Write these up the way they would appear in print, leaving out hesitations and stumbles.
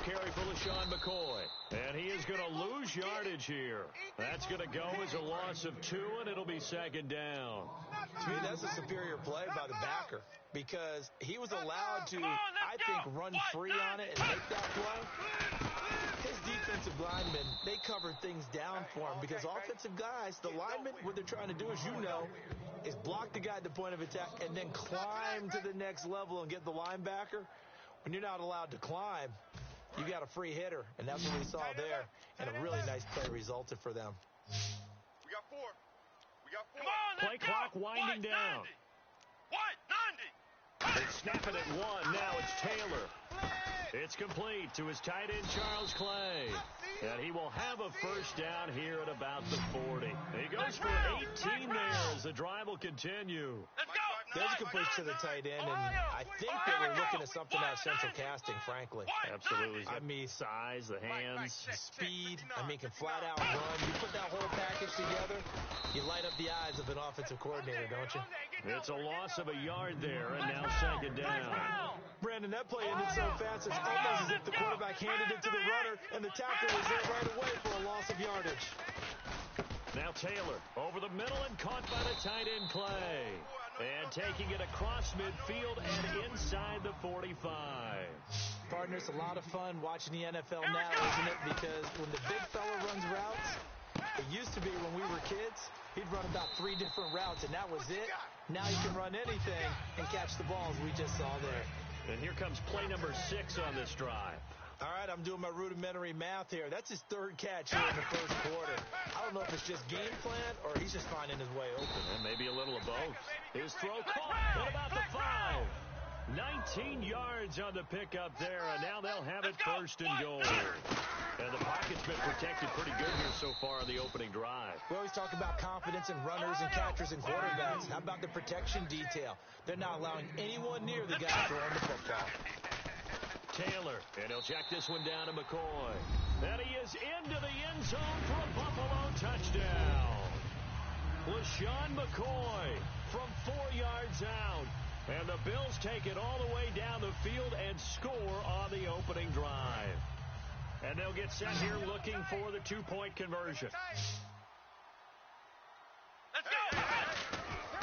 carry for LaShawn McCoy. And he is going to lose yardage here. That's going to go as a loss of 2, and it'll be second down. To me, that's a superior play by the backer because he was allowed to, I think, run free on it and make that play. His defensive linemen, they covered things down for him because offensive guys, the linemen, what they're trying to do, as you know, is block the guy at the point of attack and then climb to the next level and get the linebacker. When you're not allowed to climb, you got a free hitter, and that's what we saw there, and a really nice play resulted for them. We got 4. We got 4. Come on, play clock winding down. 90. They snap it at 1. Now it's Taylor. It's complete to his tight end, Charles Clay. And he will have a first down here at about the 40. He goes for 18 there as the drive will continue. There's a completion to the tight end, and I think they were looking at something out of central casting, frankly. Absolutely. I mean, size, the hands, speed. I mean, can flat out run. You put that whole package together, you light up the eyes of an offensive coordinator, don't you? It's a loss of a yard there, and now second down. Brandon, that play ended so fast, it's almost as if the quarterback handed it to the runner, and the tackle was there right away for a loss of yardage. Now Taylor over the middle and caught by the tight end Clay. And taking it across midfield and inside the 45. Partner, it's a lot of fun watching the NFL now, isn't it? Because when the big fella runs routes, it used to be when we were kids, he'd run about 3 different routes, and that was it. Now he can run anything and catch the balls we just saw there. And here comes play number 6 on this drive. All right, I'm doing my rudimentary math here. That's his 3rd catch here in the first quarter. I don't know if it's just game plan or he's just finding his way open. And maybe a little of both. His throw caught at about the 5. 19 yards on the pickup there, and now they'll have it first and goal. And the pocket's been protected pretty good here so far on the opening drive. We always talk about confidence in runners and catchers and quarterbacks. How about the protection detail? They're not allowing anyone near the guy throwing the football. Taylor, and he'll check this one down to McCoy. And he is into the end zone for a Buffalo touchdown. LaShawn McCoy from 4 yards out. And the Bills take it all the way down the field and score on the opening drive. And they'll get set here looking for the 2-point conversion. Let's go.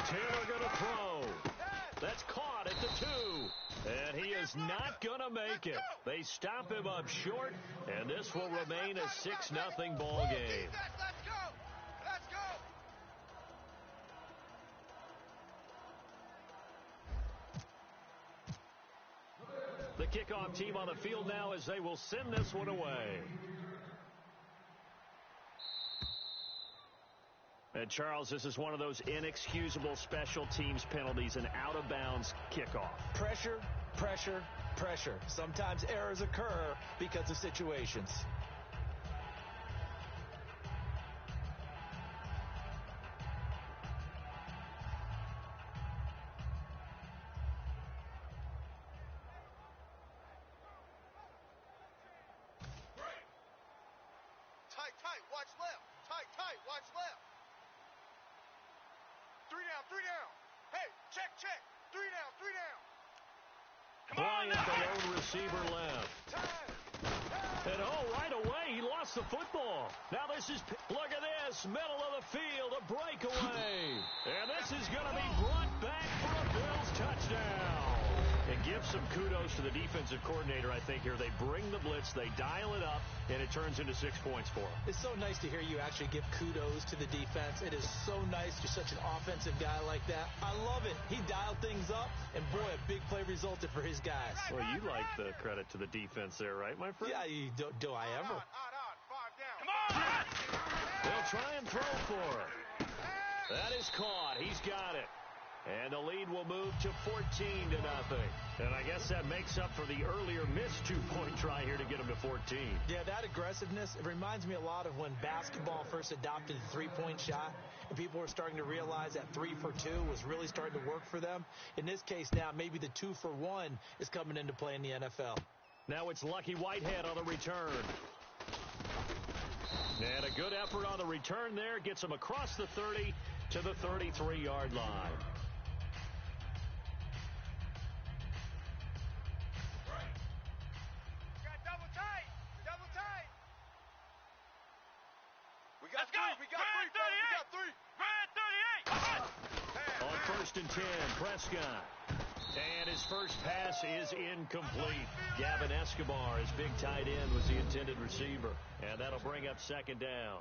Taylor going to throw. That's caught at the 2. And he is not going to make it. They stop him up short, and this will remain a 6-0 ball game. Let's go. Let's go. The kickoff team on the field now as they will send this one away. And Charles, this is one of those inexcusable special teams penalties, an out-of-bounds kickoff. Pressure, pressure, pressure. Sometimes errors occur because of situations. Tight, watch left. Tight, watch left. 3 down. Hey, check. 3 down. Bryant, the lone receiver left. And right away, he lost the football. Now look at this, middle of the field, a breakaway. And this is going to be brought back for a Bills touchdown. And give some kudos to the defensive coordinator, I think, here. They bring the blitz, they dial it up, and it turns into 6 points for them. It's so nice to hear you actually give kudos to the defense. It is so nice. You're such an offensive guy like that. I love it. He dialed things up, and boy, a big play resulted for his guys. Well, you like the credit to the defense there, right, my friend? Yeah, do I ever? On. 5 down. Come on. They'll try and throw for it. That is caught. He's got it. And the lead will move to 14-0. And I guess that makes up for the earlier missed 2-point try here to get him to 14. Yeah, that aggressiveness, it reminds me a lot of when basketball first adopted the 3-point shot. And people were starting to realize that 3 for 2 was really starting to work for them. In this case now, maybe the 2 for 1 is coming into play in the NFL. Now it's Lucky Whitehead on the return. And a good effort on the return there. Gets him across the 30 to the 33-yard line. Got double tight. We got three. On 1st and 10, Prescott. And his first pass is incomplete. Gavin Escobar, his big tight end, was the intended receiver. And that'll bring up 2nd down.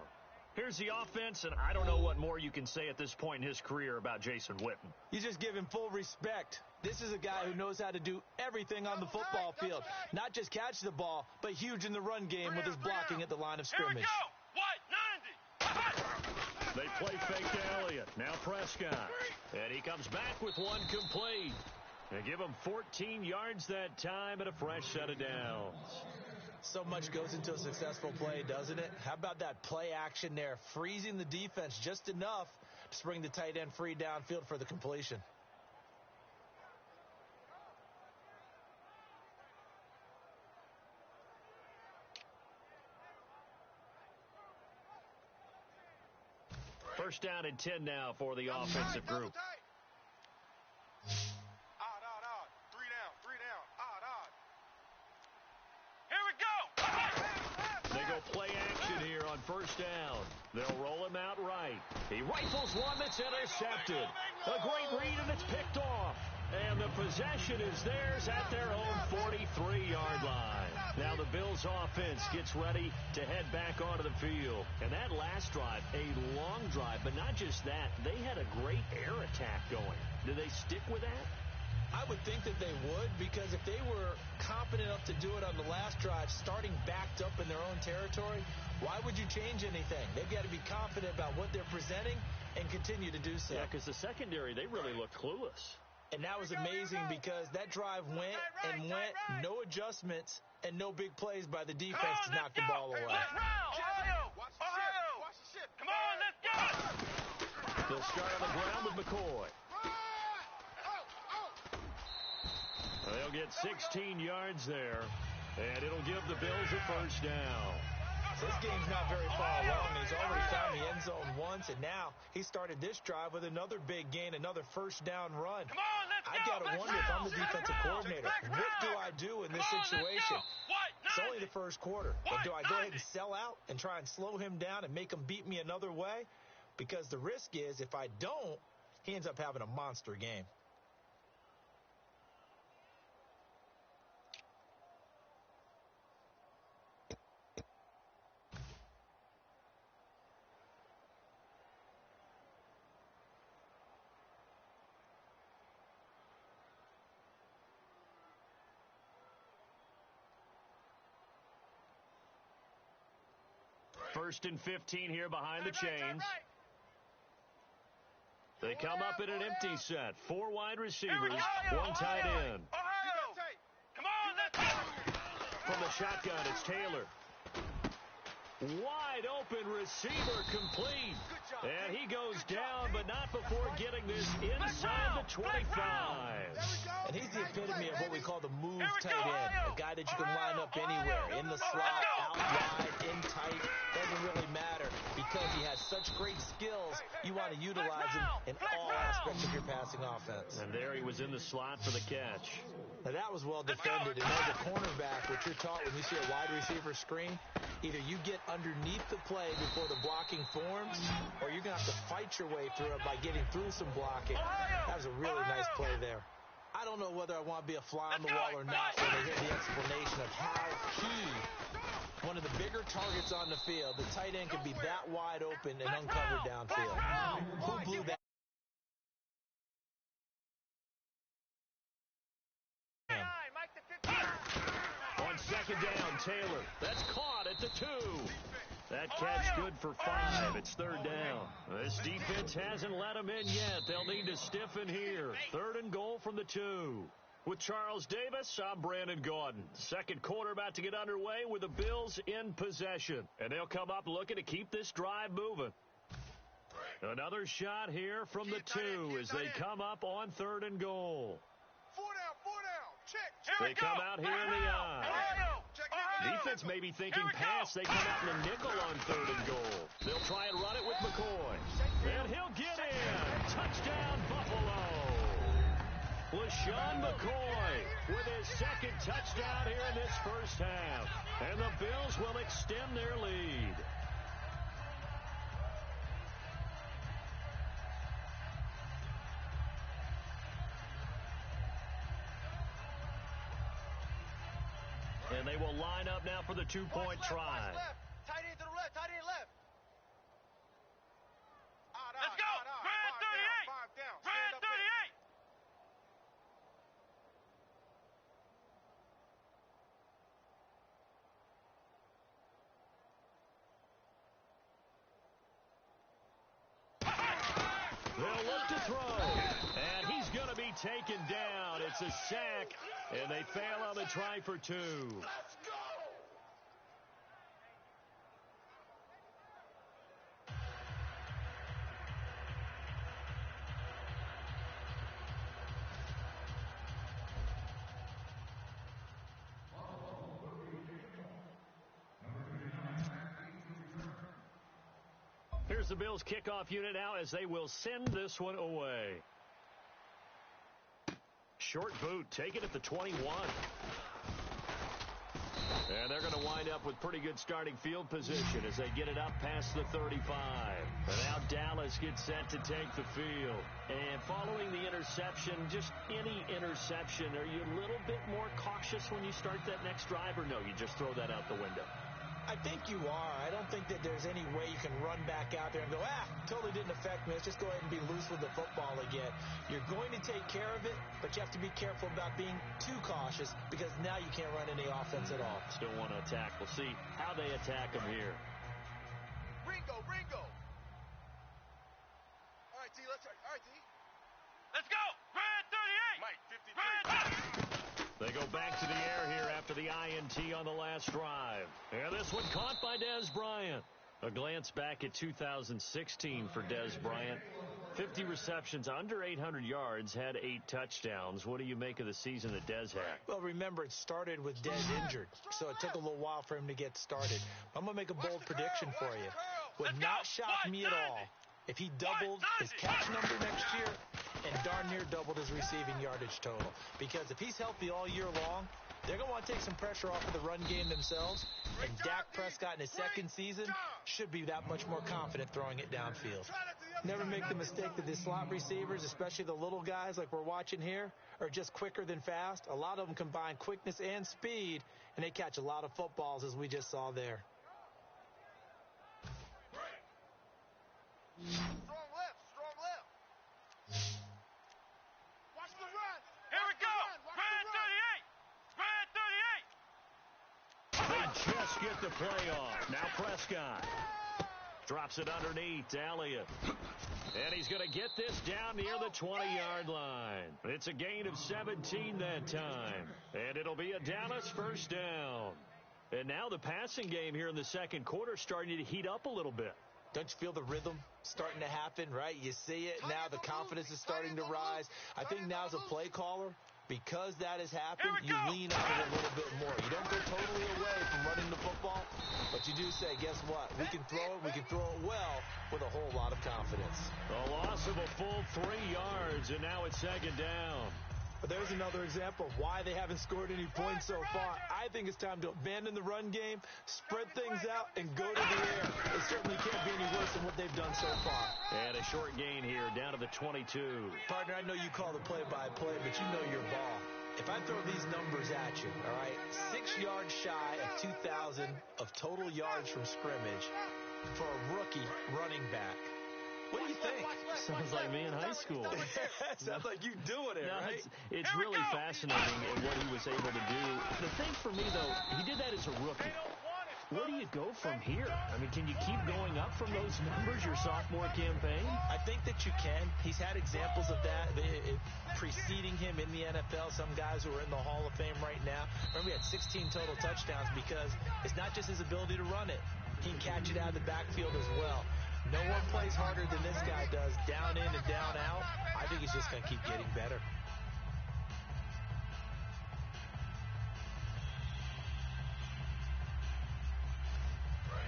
Here's the offense, and I don't know what more you can say at this point in his career about Jason Witten. You just give him full respect. This is a guy who knows how to do everything on the football field. Not just catch the ball, but huge in the run game with his blocking at the line of scrimmage. Here we go. White, 90. They play fake to Elliott. Now Prescott. And he comes back with one complete. They give him 14 yards that time and a fresh set of downs. So much goes into a successful play, doesn't it? How about that play action there, freezing the defense just enough to bring the tight end free downfield for the completion. First down and 10 now for the offensive group. Odd. 3 down. Odd. Here we go. They go play action here on 1st down. They'll roll him out right. He rifles one that's intercepted. A great read, and it's picked off. And the possession is theirs at their own 43-yard line. Now the Bills' offense gets ready to head back onto the field. And that last drive, a long drive, but not just that. They had a great air attack going. Do they stick with that? I would think that they would, because if they were competent enough to do it on the last drive, starting backed up in their own territory, why would you change anything? They've got to be confident about what they're presenting and continue to do so. Yeah, because the secondary, they really looked clueless. And that was amazing because that drive went, no adjustments, and no big plays by the defense to knock the ball away. Ohio. Watch the ship. Come on, let's go. They'll start on the ground with McCoy. They'll get 16 yards there, and it'll give the Bills a first down. This game's not very far along. He's already found the end zone once, and now he started this drive with another big gain, another first down run. Come on, let's I got to wonder if I'm the defensive coordinator. What do I do in this situation? It's only the first quarter, but do I go ahead and sell out and try and slow him down and make him beat me another way? Because the risk is if I don't, he ends up having a monster game. First and 15 here behind the chains. They come up in an empty set. 4 wide receivers, 1 tight end. Come on, let's go. From the shotgun, it's Taylor. Wide open receiver complete. And he goes down, but not before getting this inside the 25. And he's the epitome of what we call the move tight end. A guy that you can line up anywhere. In the slot, out wide, in tight. Doesn't really matter because he has such great skills. You want to utilize him in all aspects of your passing offense. And there he was in the slot for the catch. Now that was well defended. And as a cornerback, what you're taught when you see a wide receiver screen, either you get underneath the play before the blocking forms, or you're going to have to fight your way through it by getting through some blocking. That was a really nice play there. I don't know whether I want to be a fly on the wall or not when I hear the explanation of how he, one of the bigger targets on the field, the tight end could be that wide open and uncovered downfield. Who blew that? On second down, Taylor. That's caught at the 2. That catch good for 5. It's third down. This defense hasn't let them in yet. They'll need to stiffen here. 3rd and goal from the 2. With Charles Davis, I'm Brandon Gaudin. Second quarter about to get underway with the Bills in possession. And they'll come up looking to keep this drive moving. Another shot here from the 2 as they come up on 3rd and goal. 4 down. Check. They come out here in the eye. Defense may be thinking pass. They come out in the nickel on 3rd and goal. They'll try and run it with McCoy. And he'll get in. Touchdown, Buffalo. LaShawn McCoy with his second touchdown here in this first half. And the Bills will extend their lead. And they will line up now for the two-point try. Tight end to the left, tight end left. Let's go. Brand 38. Brand 38. They'll look to throw, and he's going to be taken down. It's a sack, and they fail on the try for two. Let's go! Here's the Bills kickoff unit now as they will send this one away. Short boot, taken at the 21. And they're going to wind up with pretty good starting field position as they get it up past the 35. And now Dallas gets set to take the field. And following the interception, just any interception, are you a little bit more cautious when you start that next drive, or no, you just throw that out the window? I think you are. I don't think that there's any way you can run back out there and go, totally didn't affect me. Let's just go ahead and be loose with the football again. You're going to take care of it, but you have to be careful about being too cautious because now you can't run any offense at all. Still want to attack. We'll see how they attack them here. Ringo. All right, T, let's try. All right, T. Let's go. Brand 38. Mike, 53. Brand 38. They go back to the air here after the INT on the last drive. And this one caught by Dez Bryant. A glance back at 2016 for Dez Bryant. 50 receptions, under 800 yards, had 8 touchdowns. What do you make of the season that Dez had? Well, remember, it started with Dez injured, so it took a little while for him to get started. I'm going to make a bold prediction for you. Would not shock me at all if he doubled his catch number next year and darn near doubled his receiving yardage total. Because if he's healthy all year long, they're going to want to take some pressure off of the run game themselves. And Dak Prescott in his second season should be that much more confident throwing it downfield. Never make the mistake that the slot receivers, especially the little guys like we're watching here, are just quicker than fast. A lot of them combine quickness and speed, and they catch a lot of footballs as we just saw there. Strong left. Watch the run. Here we go. Brand 38. Brand 38. They just get the play off. Now Prescott drops it underneath to Elliott. And he's going to get this down near the 20-yard line. It's a gain of 17 that time. And it'll be a Dallas first down. And now the passing game here in the second quarter starting to heat up a little bit. Don't you feel the rhythm starting to happen, right? You see it. Now the confidence is starting to rise. I think now as a play caller, because that has happened, you lean on it a little bit more. You don't go totally away from running the football, but you do say, guess what? We can throw it. We can throw it well with a whole lot of confidence. A loss of a full 3 yards, and now it's second down. But there's another example of why they haven't scored any points so far. I think it's time to abandon the run game, spread things out, and go to the air. It certainly can't be any worse than what they've done so far. And a short gain here, down to the 22. Partner, I know you call the play-by-play, but you know your ball. If I throw these numbers at you, all right, 6 yards shy of 2,000 of total yards from scrimmage for a rookie running back. What do you think? Sounds like me in high school. Sounds like you doing it, right? It's really fascinating in what he was able to do. The thing for me, though, he did that as a rookie. Where do you go from here? I mean, can you keep going up from those numbers your sophomore campaign? I think that you can. He's had examples of that preceding him in the NFL. Some guys who are in the Hall of Fame right now. Remember, he had 16 total touchdowns because it's not just his ability to run it. He can catch it out of the backfield as well. No one plays harder than this guy does, down in and down out. I think he's just going to keep getting better.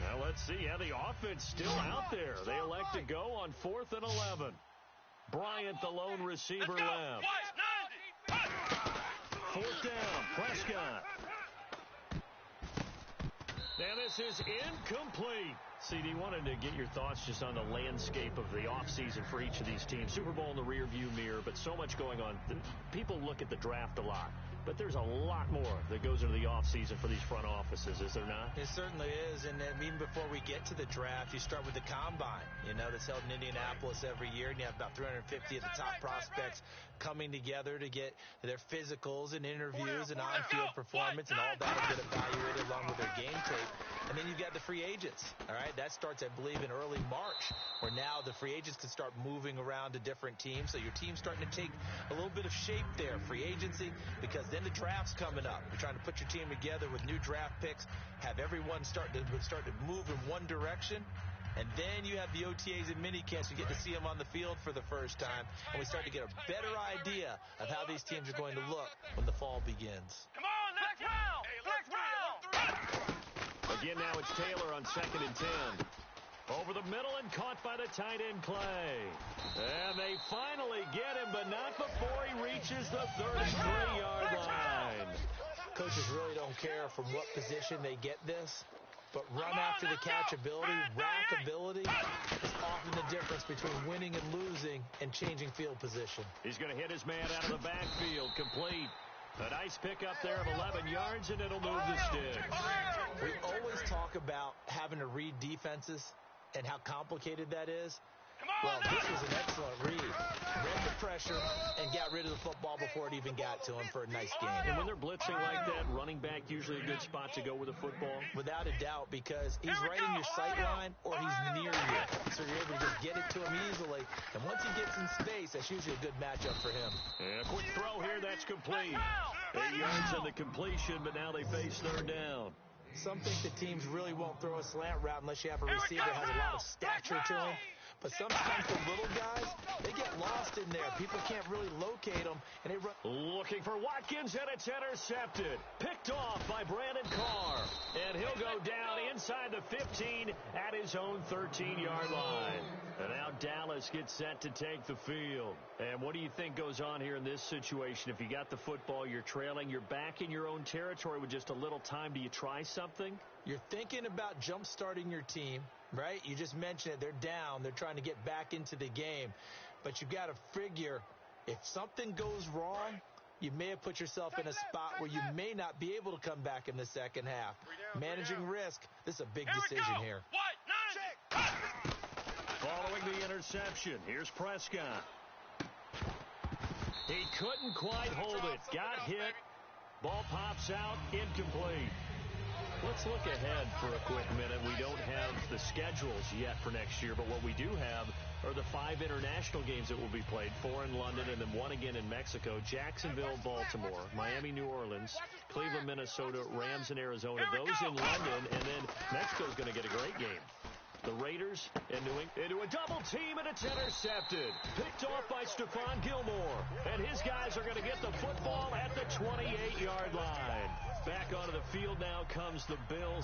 Now let's see how the offense still out there. They elect to go on 4th and 11. Bryant, the lone receiver, left. 4th down, Prescott. Now this is incomplete. CD, wanted to get your thoughts just on the landscape of the offseason for each of these teams. Super Bowl in the rearview mirror, but so much going on. People look at the draft a lot. But there's a lot more that goes into the offseason for these front offices, is there not? It certainly is, and then even before we get to the draft, you start with the combine, that's held in Indianapolis every year, and you have about 350 of the top prospects coming together to get their physicals and interviews and on-field performance, and all that will get evaluated along with their game tape. And then you've got the free agents, all right? That starts, I believe, in early March, where now the free agents can start moving around to different teams. So your team's starting to take a little bit of shape there, free agency, because then the draft's coming up. You're trying to put your team together with new draft picks, have everyone start to move in one direction. And then you have the OTAs and minicamps. You get to see them on the field for the first time. And we start to get a better idea of how these teams are going to look when the fall begins. Come on, let's round! Let's round! Again, now it's Taylor on 2nd and 10. Over the middle and caught by the tight end Clay. And they finally get him, but not before he reaches the 33-yard line. Coaches really don't care from what position they get this, but run after the catch ability, rack ability is often the difference between winning and losing and changing field position. He's going to hit his man out of the backfield, complete. A nice pickup there of 11 yards, and it'll move the sticks. We always talk about having to read defenses and how complicated that is. Well, this was an excellent read. Read the pressure and got rid of the football before it even got to him for a nice game. And when they're blitzing like that, running back usually a good spot to go with the football? Without a doubt, because he's right in your sight line or he's near you. So you're able to just get it to him easily. And once he gets in space, that's usually a good matchup for him. And a quick throw here, that's complete. 8 yards in the completion, but now they face 3rd down. Some think the teams really won't throw a slant route unless you have a receiver that has a lot of stature to him. But sometimes the little guys, they get lost in there. People can't really locate them, and they run. Looking for Watkins, and it's intercepted. Picked off by Brandon Carr. And he'll go down inside the 15 at his own 13-yard line. And now Dallas gets set to take the field. And what do you think goes on here in this situation? If you got the football, you're trailing, you're back in your own territory with just a little time. Do you try something? You're thinking about jump-starting your team, right? You just mentioned it. They're down. They're trying to get back into the game. But you've got to figure if something goes wrong, you may have put yourself in a spot where you may not be able to come back in the second half. Managing risk, this is a big decision here. Following the interception, here's Prescott. He couldn't quite hold it. Got hit. Ball pops out, incomplete. Let's look ahead for a quick minute. We don't have the schedules yet for next year, but what we do have are the 5 international games that will be played, 4 in London and then 1 again in Mexico, Jacksonville, Baltimore, Miami, New Orleans, Cleveland, Minnesota, Rams, and Arizona. Those in London, and then Mexico's going to get a great game. The Raiders into a double team, and it's intercepted. Picked off by Stephon Gilmore. And his guys are going to get the football at the 28-yard line. Back onto the field now comes the Bills.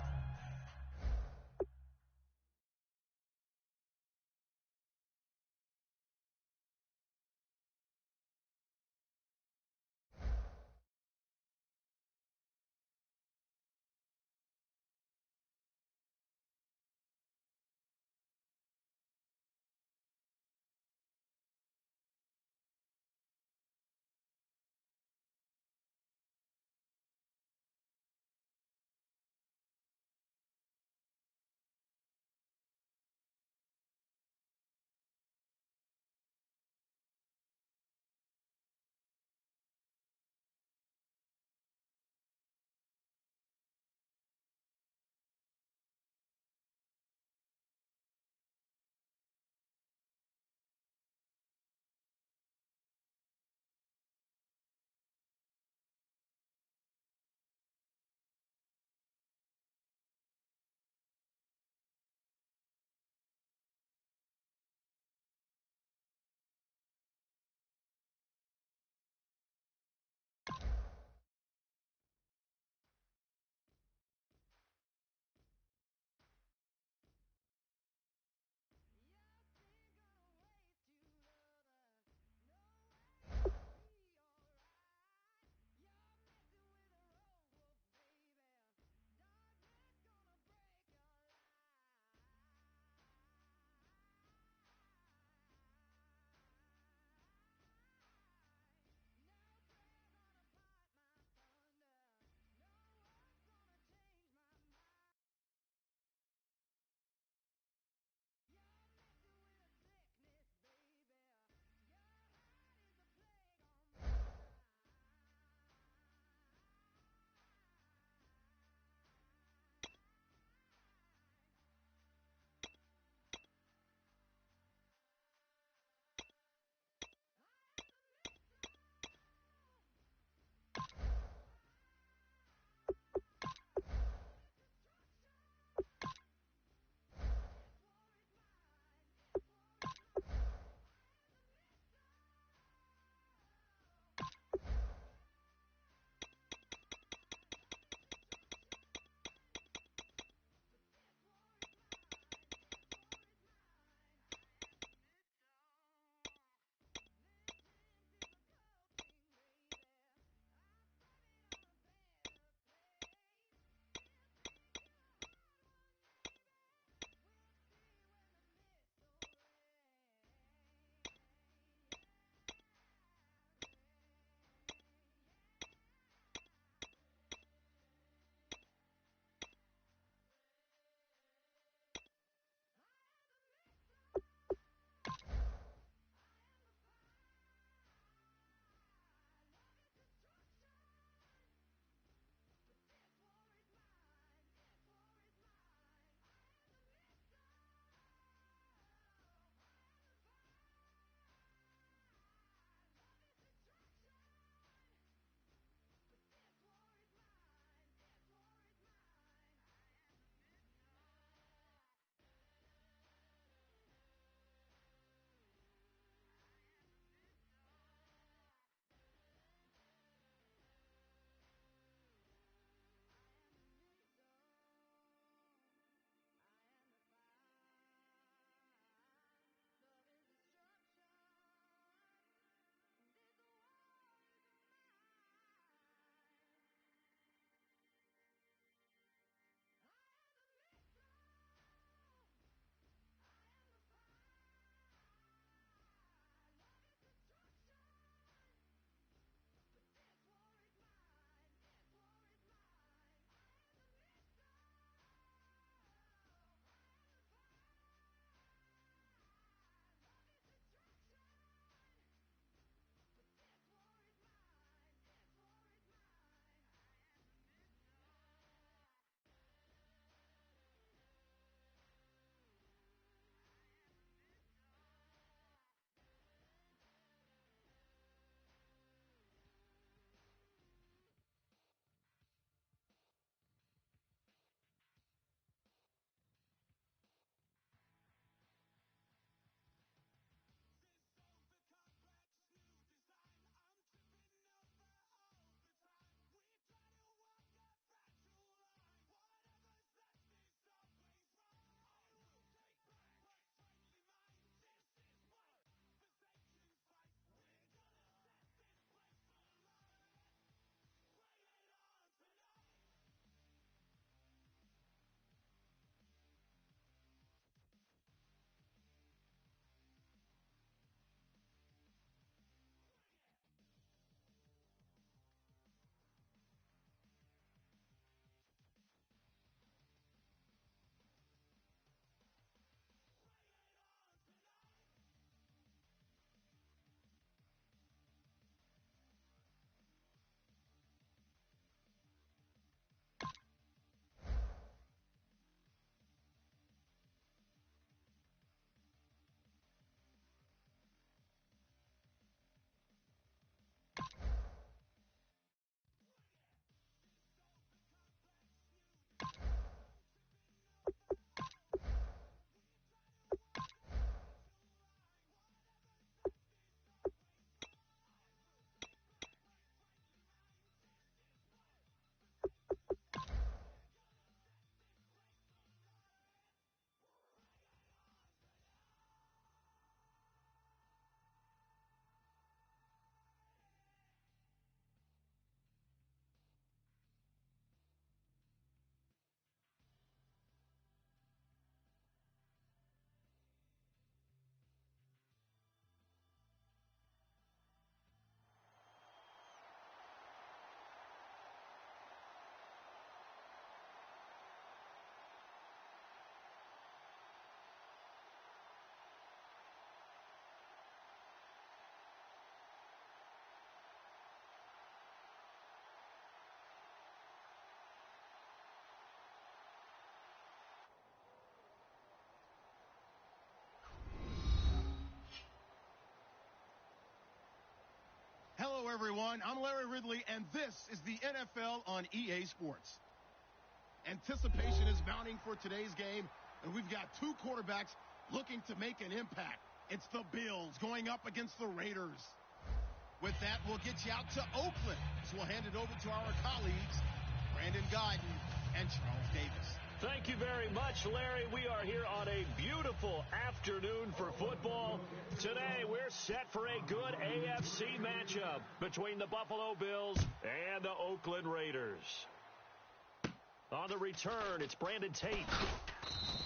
Hello, everyone. I'm Larry Ridley, and this is the NFL on EA Sports. Anticipation is mounting for today's game, and we've got two quarterbacks looking to make an impact. It's the Bills going up against the Raiders. With that, we'll get you out to Oakland. So we'll hand it over to our colleagues, Brandon Guyton and Charles Davis. Thank you very much, Larry. We are here on a beautiful afternoon for football. Today, we're set for a good AFC matchup between the Buffalo Bills and the Oakland Raiders. On the return, it's Brandon Tate.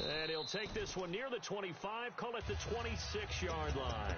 And he'll take this one near the 25, call it the 26-yard line.